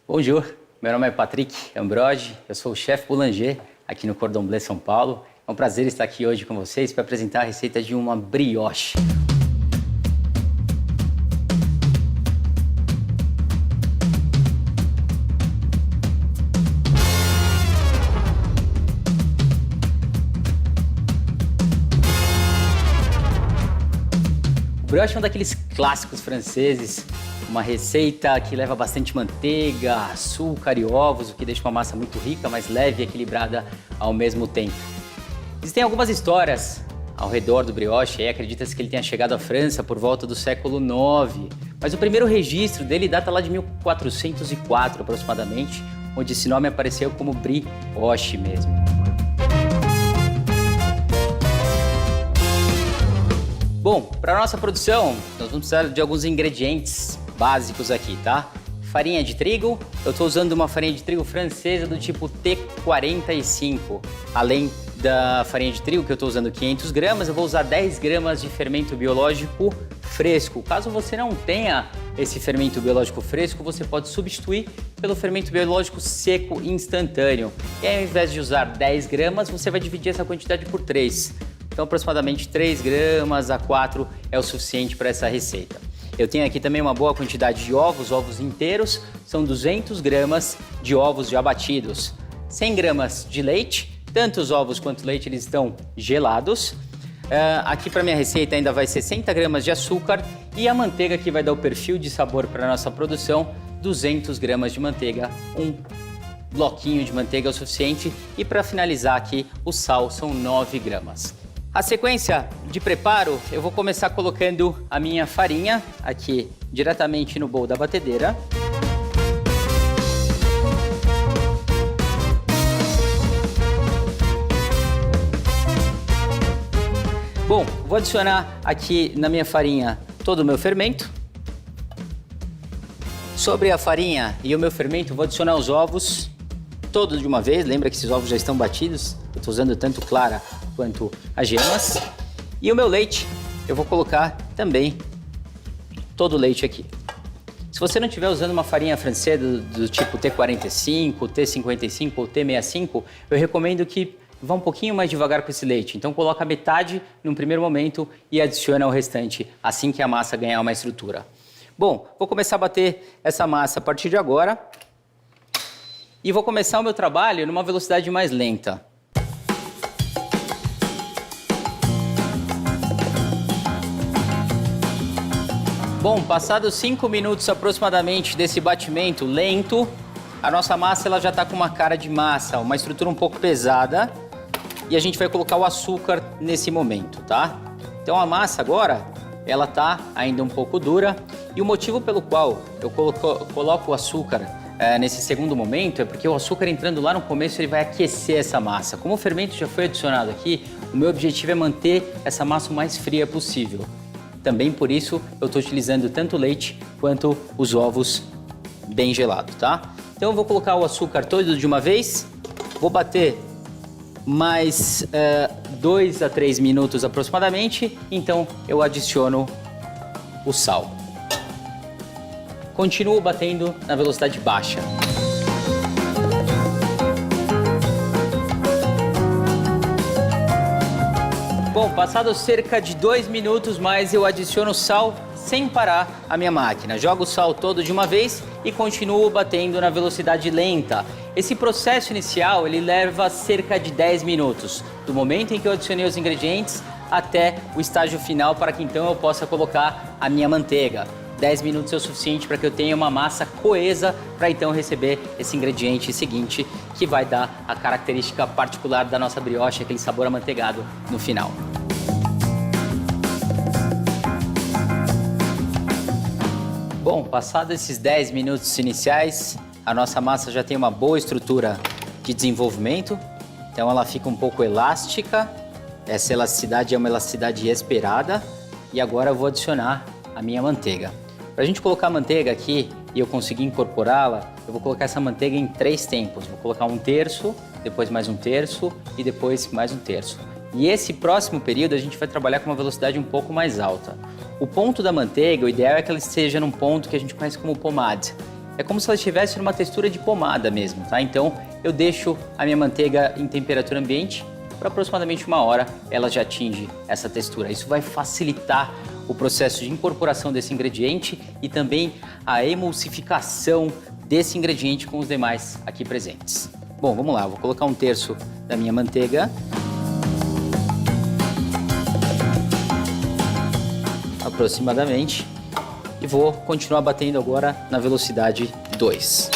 Bonjour, meu nome é Patrick Ambrogi, eu sou o chefe boulanger aqui no Cordon Bleu São Paulo. É um prazer estar aqui hoje com vocês para apresentar a receita de uma brioche. O brioche é um daqueles clássicos franceses, uma receita que leva bastante manteiga, açúcar e ovos, o que deixa uma massa muito rica, mas leve e equilibrada ao mesmo tempo. Existem algumas histórias ao redor do brioche, acredita-se que ele tenha chegado à França por volta do século IX, mas o primeiro registro dele data lá de 1404 aproximadamente, onde esse nome apareceu como brioche mesmo. Bom, para a nossa produção, nós vamos precisar de alguns ingredientes básicos aqui, tá? Farinha de trigo, eu estou usando uma farinha de trigo francesa do tipo T45. Além da farinha de trigo, que eu estou usando 500 gramas, eu vou usar 10 gramas de fermento biológico fresco. Caso você não tenha esse fermento biológico fresco, você pode substituir pelo fermento biológico seco instantâneo. E aí, ao invés de usar 10 gramas, você vai dividir essa quantidade por 3. Então, aproximadamente 3 gramas a 4 é o suficiente para essa receita. Eu tenho aqui também uma boa quantidade de ovos inteiros, são 200 gramas de ovos já batidos. 100 gramas de leite, tanto os ovos quanto o leite eles estão gelados. Aqui para minha receita ainda vai 60 gramas de açúcar e a manteiga que vai dar o perfil de sabor para a nossa produção, 200 gramas de manteiga, um bloquinho de manteiga é o suficiente. E para finalizar aqui, o sal são 9 gramas. A sequência de preparo, eu vou começar colocando a minha farinha aqui diretamente no bowl da batedeira. Bom, vou adicionar aqui na minha farinha todo o meu fermento. Sobre a farinha e o meu fermento, vou adicionar os ovos todos de uma vez. Lembra que esses ovos já estão batidos? Eu estou usando tanto clara quanto as gemas. E o meu leite, eu vou colocar também todo o leite aqui. Se você não estiver usando uma farinha francesa do tipo T45, T55 ou T65, eu recomendo que vá um pouquinho mais devagar com esse leite. Então coloca metade num primeiro momento e adiciona o restante assim que a massa ganhar uma estrutura. Bom, vou começar a bater essa massa a partir de agora. E vou começar o meu trabalho numa velocidade mais lenta. Bom, passados 5 minutos aproximadamente desse batimento lento, a nossa massa ela já está com uma cara de massa, uma estrutura um pouco pesada, e a gente vai colocar o açúcar nesse momento, tá? Então a massa agora, ela está ainda um pouco dura, e o motivo pelo qual eu coloco o açúcar nesse segundo momento é porque o açúcar entrando lá no começo ele vai aquecer essa massa. Como o fermento já foi adicionado aqui, o meu objetivo é manter essa massa o mais fria possível. Também por isso eu estou utilizando tanto o leite quanto os ovos bem gelados, tá? Então eu vou colocar o açúcar todo de uma vez, vou bater mais 2 a 3 minutos aproximadamente, então eu adiciono o sal. Continuo batendo na velocidade baixa. Bom, passados cerca de 2 minutos mais, eu adiciono sal sem parar a minha máquina. Jogo o sal todo de uma vez e continuo batendo na velocidade lenta. Esse processo inicial, ele leva cerca de 10 minutos, do momento em que eu adicionei os ingredientes até o estágio final, para que então eu possa colocar a minha manteiga. 10 minutos é o suficiente para que eu tenha uma massa coesa para então receber esse ingrediente seguinte, que vai dar a característica particular da nossa brioche, aquele sabor amanteigado no final. Bom, passados esses 10 minutos iniciais, a nossa massa já tem uma boa estrutura de desenvolvimento, então ela fica um pouco elástica. Essa elasticidade é uma elasticidade esperada. E agora eu vou adicionar a minha manteiga. Para a gente colocar a manteiga aqui e eu conseguir incorporá-la, eu vou colocar essa manteiga em 3 tempos. Vou colocar 1/3, depois mais 1/3 e depois mais 1/3. E esse próximo período a gente vai trabalhar com uma velocidade um pouco mais alta. O ponto da manteiga, o ideal é que ela esteja num ponto que a gente conhece como pomade. é como se ela estivesse numa textura de pomada mesmo, tá? Então eu deixo a minha manteiga em temperatura ambiente por aproximadamente 1 hora, ela já atinge essa textura. Isso vai facilitar o processo de incorporação desse ingrediente e também a emulsificação desse ingrediente com os demais aqui presentes. Bom, vamos lá, eu vou colocar 1/3 da minha manteiga. Aproximadamente. E vou continuar batendo agora na velocidade 2.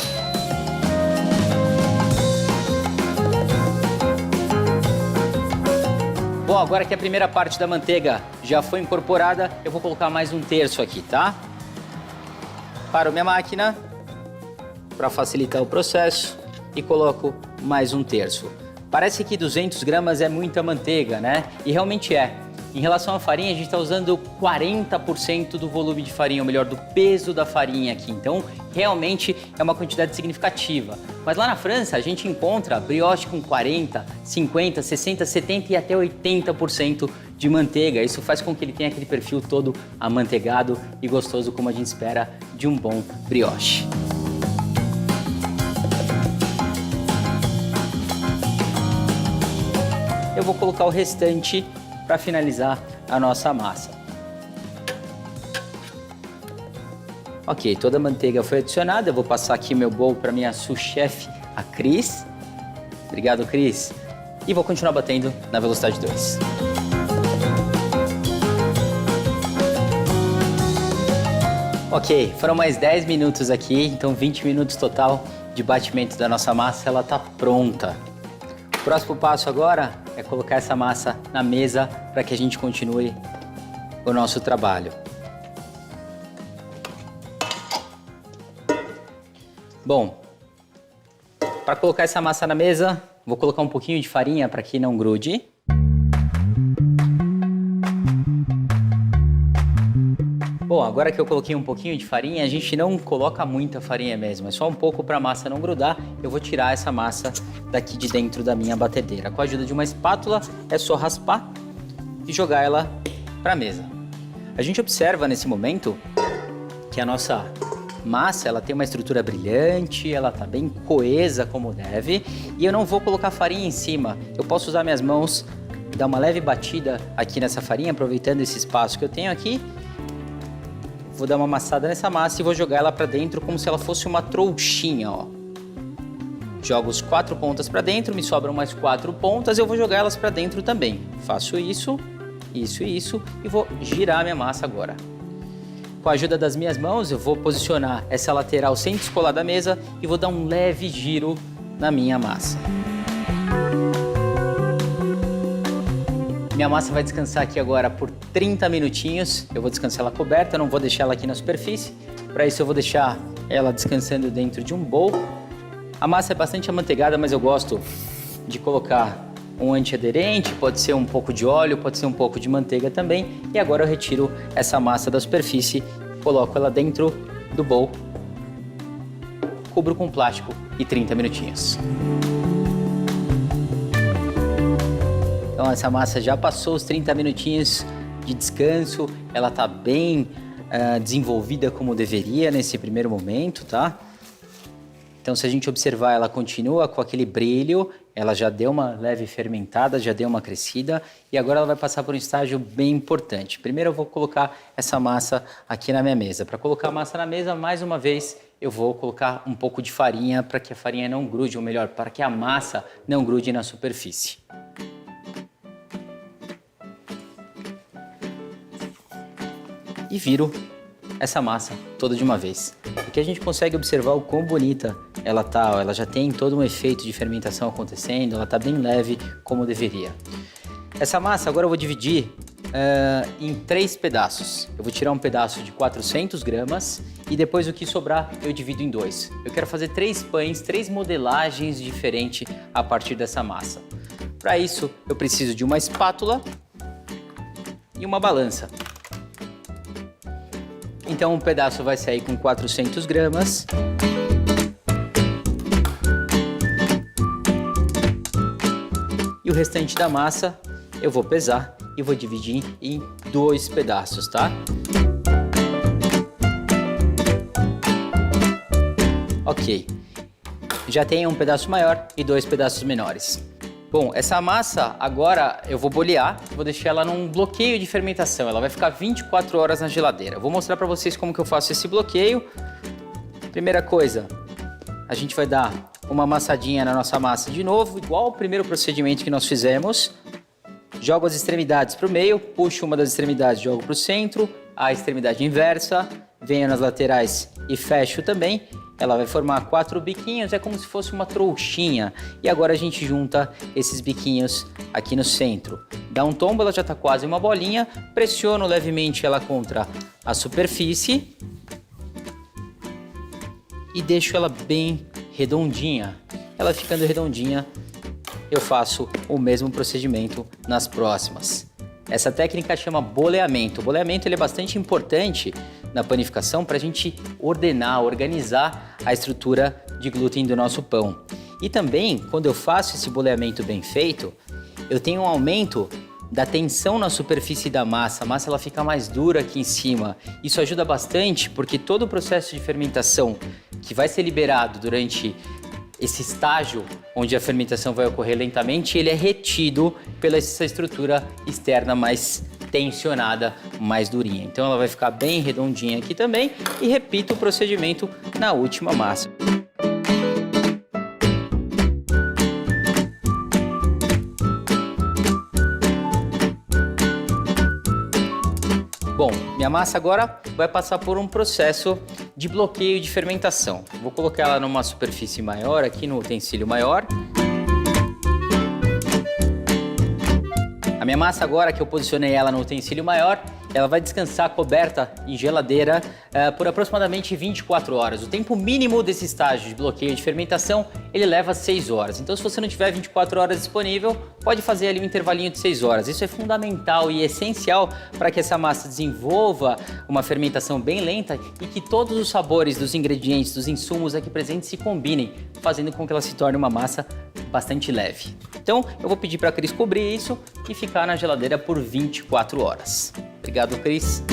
Bom, agora que a primeira parte da manteiga já foi incorporada, eu vou colocar mais 1/3 aqui, tá? Paro minha máquina para facilitar o processo e coloco mais 1/3. Parece que 200 gramas é muita manteiga, né? E realmente é. Em relação à farinha, a gente está usando 40% do volume de farinha, ou melhor, do peso da farinha aqui. Então, realmente é uma quantidade significativa. Mas lá na França, a gente encontra brioche com 40, 50, 60, 70 e até 80% de manteiga. Isso faz com que ele tenha aquele perfil todo amanteigado e gostoso, como a gente espera de um bom brioche. Eu vou colocar o restante para finalizar a nossa massa. Ok, toda a manteiga foi adicionada. Eu vou passar aqui meu bowl para minha sous-chefe, a Cris. Obrigado, Cris. E vou continuar batendo na velocidade 2. Ok, foram mais 10 minutos aqui, então 20 minutos total de batimento da nossa massa. Ela está pronta. O próximo passo agora é colocar essa massa na mesa para que a gente continue o nosso trabalho. Bom, para colocar essa massa na mesa, vou colocar um pouquinho de farinha para que não grude. Bom, agora que eu coloquei um pouquinho de farinha, a gente não coloca muita farinha mesmo, é só um pouco para a massa não grudar. Eu vou tirar essa massa daqui de dentro da minha batedeira. Com a ajuda de uma espátula, é só raspar e jogar ela para a mesa. A gente observa nesse momento que a nossa massa ela tem uma estrutura brilhante, ela está bem coesa como deve, e eu não vou colocar farinha em cima. Eu posso usar minhas mãos, dar uma leve batida aqui nessa farinha, aproveitando esse espaço que eu tenho aqui. Vou dar uma amassada nessa massa e vou jogar ela para dentro como se ela fosse uma trouxinha, ó. Jogo os 4 pontas para dentro, me sobram mais 4 pontas, eu vou jogar elas para dentro também. Faço isso, isso e isso e vou girar a minha massa agora. Com a ajuda das minhas mãos, eu vou posicionar essa lateral sem descolar da mesa e vou dar um leve giro na minha massa. Minha massa vai descansar aqui agora por 30 minutinhos. Eu vou descansar ela coberta, não vou deixar ela aqui na superfície. Para isso eu vou deixar ela descansando dentro de um bowl. A massa é bastante amanteigada, mas eu gosto de colocar um antiaderente, pode ser um pouco de óleo, pode ser um pouco de manteiga também. E agora eu retiro essa massa da superfície, coloco ela dentro do bowl, cubro com plástico e 30 minutinhos. Então essa massa já passou os 30 minutinhos de descanso, ela está bem desenvolvida como deveria nesse primeiro momento, tá? Então se a gente observar, ela continua com aquele brilho, ela já deu uma leve fermentada, já deu uma crescida e agora ela vai passar por um estágio bem importante. Primeiro eu vou colocar essa massa aqui na minha mesa. Para colocar a massa na mesa, mais uma vez, eu vou colocar um pouco de farinha para que a farinha não grude, ou melhor, para que a massa não grude na superfície. E viro essa massa toda de uma vez. Aqui a gente consegue observar o quão bonita ela tá, ela já tem todo um efeito de fermentação acontecendo, ela tá bem leve como deveria. Essa massa agora eu vou dividir em 3 pedaços. Eu vou tirar um pedaço de 400 gramas e depois o que sobrar eu divido em 2. Eu quero fazer 3 pães, 3 modelagens diferentes a partir dessa massa. Para isso eu preciso de uma espátula e uma balança. Então um pedaço vai sair com 400 gramas. E o restante da massa eu vou pesar e vou dividir em 2 pedaços, tá? Ok. Já tem um pedaço maior e 2 pedaços menores. Bom, essa massa agora eu vou bolear, vou deixar ela num bloqueio de fermentação. Ela vai ficar 24 horas na geladeira. Vou mostrar para vocês como que eu faço esse bloqueio. Primeira coisa, a gente vai dar uma amassadinha na nossa massa de novo, igual ao primeiro procedimento que nós fizemos. Jogo as extremidades para o meio, puxo uma das extremidades, jogo para o centro, a extremidade inversa, venho nas laterais e fecho também. Ela vai formar 4 biquinhos, é como se fosse uma trouxinha. E agora a gente junta esses biquinhos aqui no centro. Dá um tombo, ela já está quase uma bolinha. Pressiono levemente ela contra a superfície. E deixo ela bem redondinha. Ela ficando redondinha, eu faço o mesmo procedimento nas próximas. Essa técnica chama boleamento. O boleamento ele é bastante importante na panificação para a gente ordenar, organizar a estrutura de glúten do nosso pão. E também, quando eu faço esse boleamento bem feito, eu tenho um aumento da tensão na superfície da massa. A massa ela fica mais dura aqui em cima. Isso ajuda bastante porque todo o processo de fermentação que vai ser liberado durante esse estágio onde a fermentação vai ocorrer lentamente, ele é retido pela essa estrutura externa mais tensionada, mais durinha. Então ela vai ficar bem redondinha aqui também e repito o procedimento na última massa. Bom, minha massa agora vai passar por um processo de bloqueio de fermentação. Vou colocar ela numa superfície maior, aqui no utensílio maior. A minha massa agora, que eu posicionei ela no utensílio maior, ela vai descansar coberta em geladeira por aproximadamente 24 horas. O tempo mínimo desse estágio de bloqueio de fermentação, ele leva 6 horas. Então, se você não tiver 24 horas disponível, pode fazer ali um intervalinho de 6 horas. Isso é fundamental e essencial para que essa massa desenvolva uma fermentação bem lenta e que todos os sabores dos ingredientes, dos insumos aqui presentes se combinem, fazendo com que ela se torne uma massa bastante leve. Então, eu vou pedir para a Cris cobrir isso e ficar na geladeira por 24 horas. Obrigado, Cris.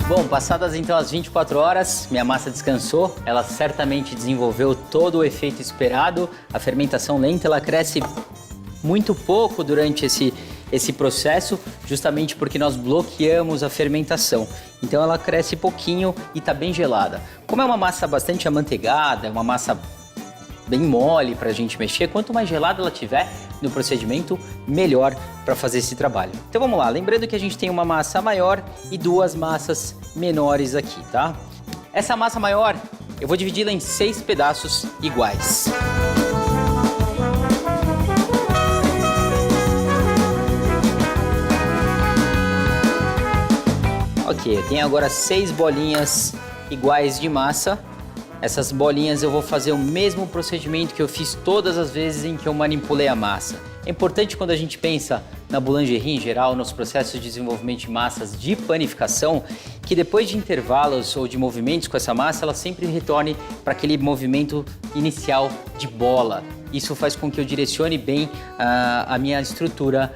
Bom, passadas então as 24 horas, minha massa descansou, ela certamente desenvolveu todo o efeito esperado. A fermentação lenta, ela cresce muito pouco durante esse processo, justamente porque nós bloqueamos a fermentação. Então ela cresce pouquinho e está bem gelada. Como é uma massa bastante amanteigada, é uma massa bem mole para a gente mexer, quanto mais gelada ela tiver no procedimento, melhor para fazer esse trabalho. Então vamos lá, lembrando que a gente tem uma massa maior e 2 massas menores aqui, tá? Essa massa maior, eu vou dividi-la em 6 pedaços iguais. Ok, eu tenho agora 6 bolinhas iguais de massa. Essas bolinhas eu vou fazer o mesmo procedimento que eu fiz todas as vezes em que eu manipulei a massa. É importante quando a gente pensa na boulangerie em geral, nos processos de desenvolvimento de massas de panificação, que depois de intervalos ou de movimentos com essa massa, ela sempre retorne para aquele movimento inicial de bola. Isso faz com que eu direcione bem a minha estrutura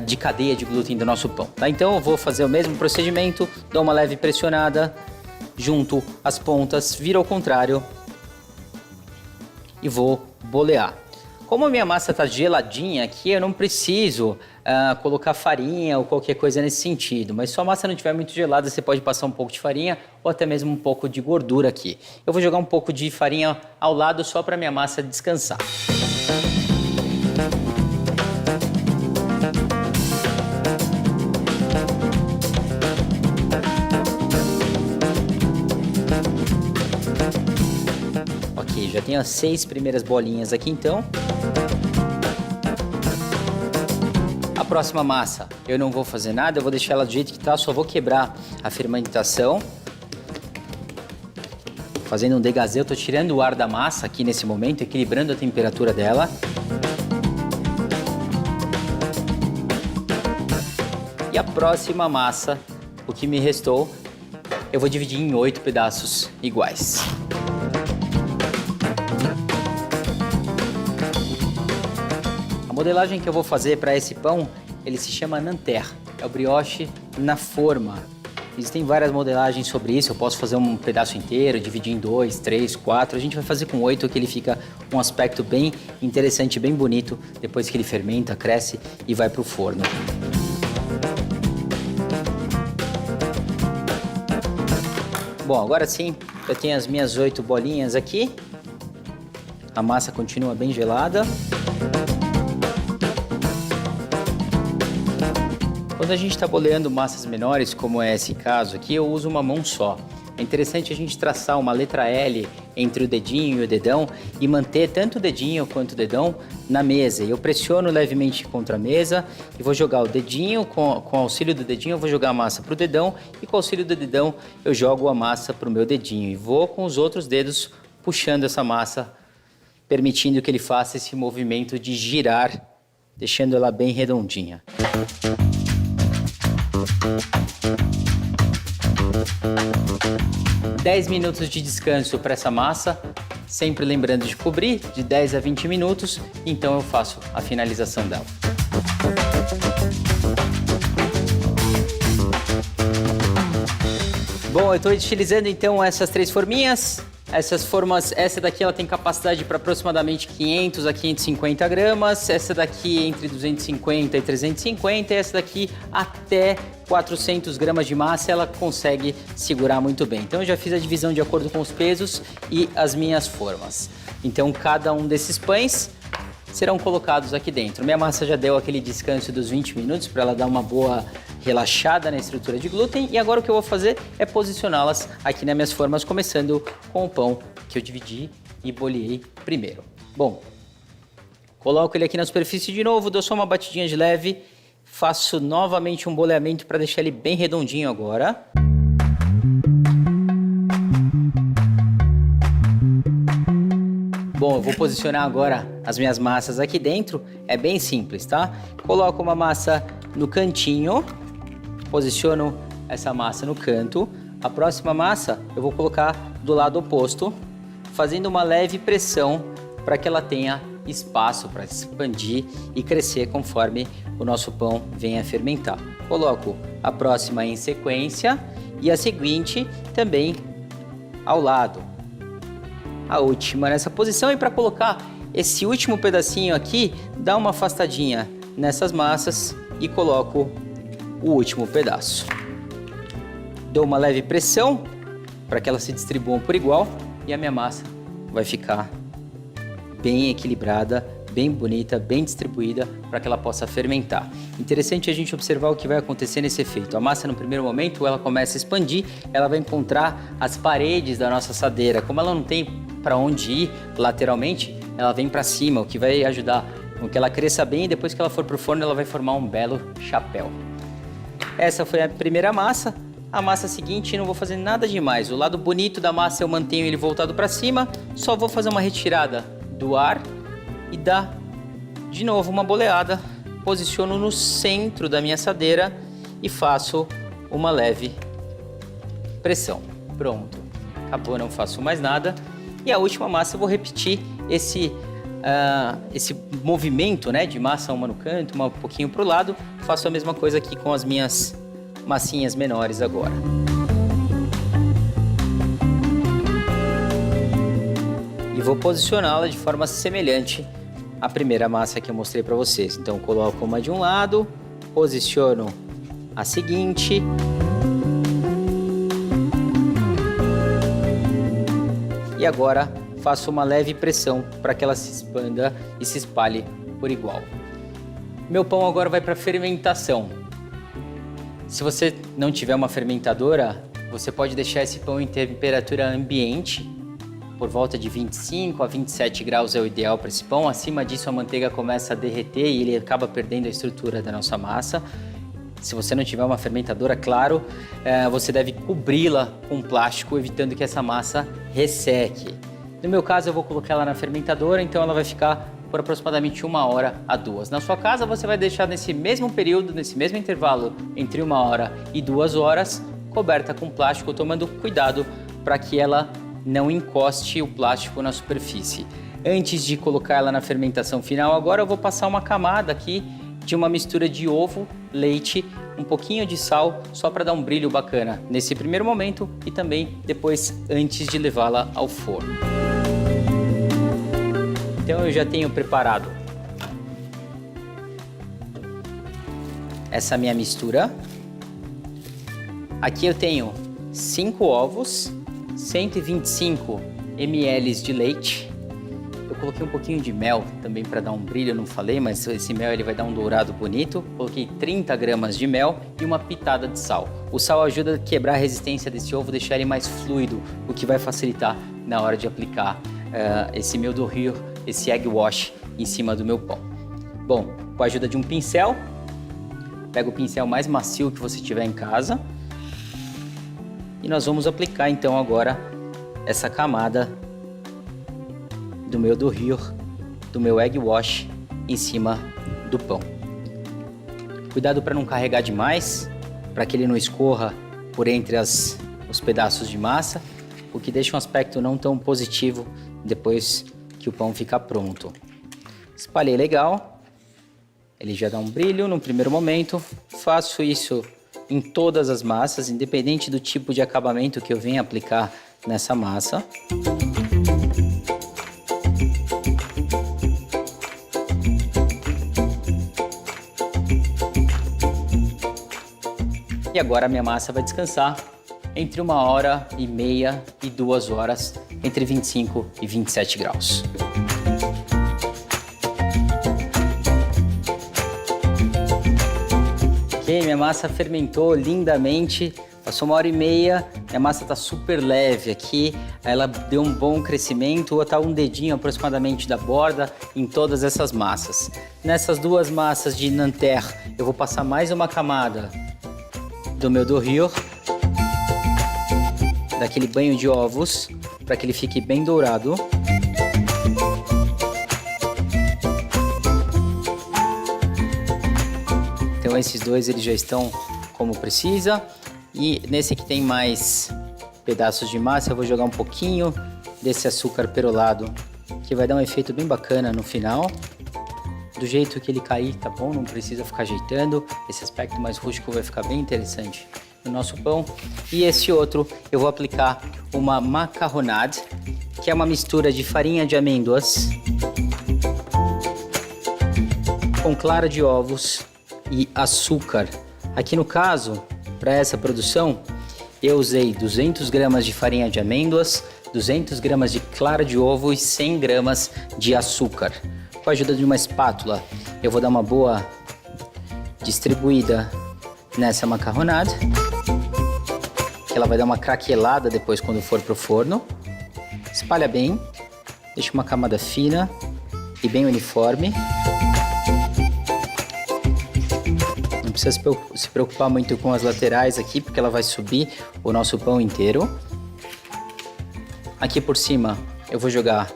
de cadeia de glúten do nosso pão. Tá? Então eu vou fazer o mesmo procedimento, dou uma leve pressionada, junto as pontas, viro ao contrário e vou bolear. Como a minha massa está geladinha aqui, eu não preciso colocar farinha ou qualquer coisa nesse sentido. Mas se a massa não estiver muito gelada, você pode passar um pouco de farinha ou até mesmo um pouco de gordura aqui. Eu vou jogar um pouco de farinha ao lado só para minha massa descansar. Ok, já tenho as 6 primeiras bolinhas aqui então. A próxima massa, eu não vou fazer nada, eu vou deixar ela do jeito que tá, só vou quebrar a fermentação. Fazendo um dégazê, eu tô tirando o ar da massa aqui nesse momento, equilibrando a temperatura dela. E a próxima massa, o que me restou, eu vou dividir em 8 pedaços iguais. A modelagem que eu vou fazer para esse pão, ele se chama Nanterre, é o brioche na forma. Existem várias modelagens sobre isso, eu posso fazer um pedaço inteiro, dividir em 2, 3, 4. A gente vai fazer com 8, que ele fica um aspecto bem interessante, bem bonito, depois que ele fermenta, cresce e vai para o forno. Bom, agora sim, eu tenho as minhas 8 bolinhas aqui. A massa continua bem gelada. Quando a gente está boleando massas menores, como é esse caso aqui, eu uso uma mão só. É interessante a gente traçar uma letra L entre o dedinho e o dedão e manter tanto o dedinho quanto o dedão na mesa. Eu pressiono levemente contra a mesa e vou jogar o dedinho, com o auxílio do dedinho eu vou jogar a massa para o dedão e com o auxílio do dedão eu jogo a massa para o meu dedinho. E vou com os outros dedos puxando essa massa, permitindo que ele faça esse movimento de girar, deixando ela bem redondinha. 10 minutos de descanso para essa massa, sempre lembrando de cobrir de 10 a 20 minutos, então eu faço a finalização dela. Bom, eu estou utilizando então essas 3 forminhas. Essas formas, essa daqui ela tem capacidade para aproximadamente 500 a 550 gramas, essa daqui entre 250 e 350, e essa daqui até 400 gramas de massa ela consegue segurar muito bem. Então eu já fiz a divisão de acordo com os pesos e as minhas formas. Então cada um desses pães serão colocados aqui dentro. Minha massa já deu aquele descanso dos 20 minutos para ela dar uma boa relaxada na estrutura de glúten, e agora o que eu vou fazer é posicioná-las aqui nas minhas formas, começando com o pão que eu dividi e boleei primeiro. Bom, coloco ele aqui na superfície de novo, dou só uma batidinha de leve, faço novamente um boleamento para deixar ele bem redondinho agora. Bom, eu vou posicionar agora as minhas massas aqui dentro, é bem simples, tá? Coloco uma massa no cantinho, posiciono essa massa no canto. A próxima massa eu vou colocar do lado oposto, fazendo uma leve pressão para que ela tenha espaço para expandir e crescer conforme o nosso pão venha a fermentar. Coloco a próxima em sequência e a seguinte também ao lado. A última nessa posição, e para colocar esse último pedacinho aqui, dá uma afastadinha nessas massas e coloco o último pedaço. Dou uma leve pressão para que elas se distribuam por igual e a minha massa vai ficar bem equilibrada, bem bonita, bem distribuída para que ela possa fermentar. Interessante a gente observar o que vai acontecer nesse efeito. A massa no primeiro momento ela começa a expandir, ela vai encontrar as paredes da nossa assadeira. Como ela não tem para onde ir lateralmente, ela vem para cima, o que vai ajudar com que ela cresça bem, e depois que ela for para o forno ela vai formar um belo chapéu. Essa foi a primeira massa. A massa seguinte não vou fazer nada demais. O lado bonito da massa eu mantenho ele voltado para cima, só vou fazer uma retirada do ar e dar de novo uma boleada. Posiciono no centro da minha assadeira e faço uma leve pressão. Pronto, acabou, não faço mais nada. E a última massa eu vou repetir esse movimento, né, de massa uma no canto, uma um pouquinho para o lado. Faço a mesma coisa aqui com as minhas massinhas menores agora. E vou posicioná-la de forma semelhante à primeira massa que eu mostrei para vocês. Então coloco uma de um lado, posiciono a seguinte. E agora faço uma leve pressão para que ela se expanda e se espalhe por igual. Meu pão agora vai para fermentação. Se você não tiver uma fermentadora, você pode deixar esse pão em temperatura ambiente por volta de 25 a 27 graus é o ideal para esse pão. Acima disso a manteiga começa a derreter e ele acaba perdendo a estrutura da nossa massa. Se você não tiver uma fermentadora, claro, você deve cobri-la com plástico, evitando que essa massa resseque. No meu caso, eu vou colocar ela na fermentadora, então ela vai ficar por aproximadamente 1 a 2. Na sua casa, você vai deixar nesse mesmo período, nesse mesmo intervalo, entre 1 e 2 horas, coberta com plástico, tomando cuidado para que ela não encoste o plástico na superfície. Antes de colocar ela na fermentação final, agora eu vou passar uma camada aqui de uma mistura de ovo, leite, um pouquinho de sal, só para dar um brilho bacana nesse primeiro momento e também depois antes de levá-la ao forno. Então eu já tenho preparado essa minha mistura. Aqui eu tenho 5 ovos, 125 ml de leite. Eu coloquei um pouquinho de mel também para dar um brilho, eu não falei, mas esse mel ele vai dar um dourado bonito. Coloquei 30 gramas de mel e uma pitada de sal. O sal ajuda a quebrar a resistência desse ovo, deixar ele mais fluido, o que vai facilitar na hora de aplicar esse mel do Rio, esse egg wash em cima do meu pão. Bom, com a ajuda de um pincel, pega o pincel mais macio que você tiver em casa e nós vamos aplicar então agora essa camada do meu do Rio, do meu egg wash em cima do pão. Cuidado para não carregar demais, para que ele não escorra por entre os pedaços de massa, o que deixa um aspecto não tão positivo depois que o pão fica pronto. Espalhei legal, ele já dá um brilho no primeiro momento. Faço isso em todas as massas, independente do tipo de acabamento que eu venha aplicar nessa massa. E agora a minha massa vai descansar entre 1h30 e 2 horas, entre 25 e 27 graus. Ok, minha massa fermentou lindamente, passou 1h30, minha massa está super leve aqui, ela deu um bom crescimento, está um dedinho aproximadamente da borda em todas essas massas. Nessas duas massas de Nanterre, eu vou passar mais uma camada do meu do Rio, daquele banho de ovos, para que ele fique bem dourado. Então esses dois eles já estão como precisa. E nesse aqui tem mais pedaços de massa, eu vou jogar um pouquinho desse açúcar perolado, que vai dar um efeito bem bacana no final. Do jeito que ele cair, tá bom? Não precisa ficar ajeitando. Esse aspecto mais rústico vai ficar bem interessante no nosso pão. E esse outro, eu vou aplicar uma macarronade, que é uma mistura de farinha de amêndoas com clara de ovos e açúcar. Aqui no caso, para essa produção, eu usei 200 gramas de farinha de amêndoas, 200 gramas de clara de ovo e 100 gramas de açúcar. Com a ajuda de uma espátula, eu vou dar uma boa distribuída nessa macarronada, que ela vai dar uma craquelada depois quando for pro forno. Espalha bem, deixa uma camada fina e bem uniforme. Não precisa se preocupar muito com as laterais aqui, porque ela vai subir o nosso pão inteiro. Aqui por cima eu vou jogar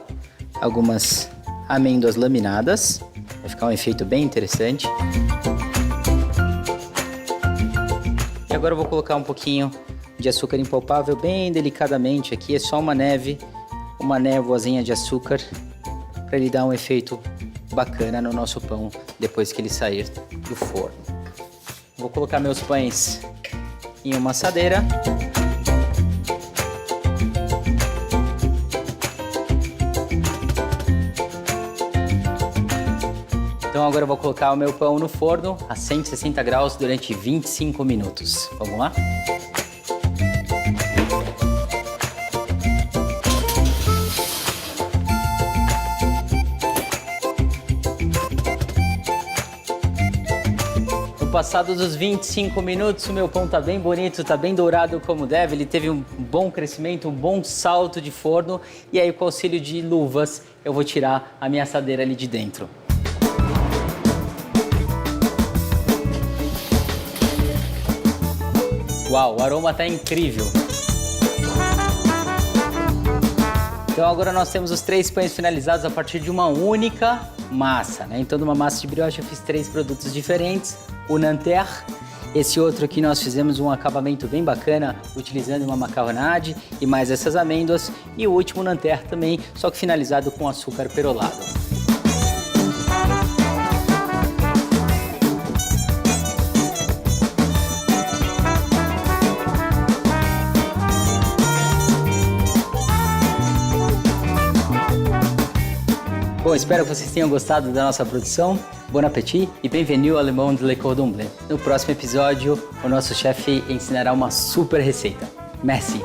algumas amêndoas laminadas, vai ficar um efeito bem interessante. E agora eu vou colocar um pouquinho de açúcar impalpável bem delicadamente aqui, é só uma névoazinha de açúcar para ele dar um efeito bacana no nosso pão depois que ele sair do forno. Vou colocar meus pães em uma assadeira. Então agora eu vou colocar o meu pão no forno a 160 graus durante 25 minutos. Vamos lá? No passados os 25 minutos, o meu pão tá bem bonito, tá bem dourado como deve. Ele teve um bom crescimento, um bom salto de forno. E aí, com o auxílio de luvas, eu vou tirar a minha assadeira ali de dentro. Uau, o aroma tá incrível. Então agora nós temos os 3 pães finalizados a partir de uma única massa, né? Então, numa massa de brioche eu fiz 3 produtos diferentes. O Nanterre, esse outro aqui nós fizemos um acabamento bem bacana, utilizando uma macarronade e mais essas amêndoas. E o último Nanterre também, só que finalizado com açúcar perolado. Bom, espero que vocês tenham gostado da nossa produção. Bon appétit e bienvenue au Le Monde Le Cordon Bleu. No próximo episódio, o nosso chefe ensinará uma super receita. Merci!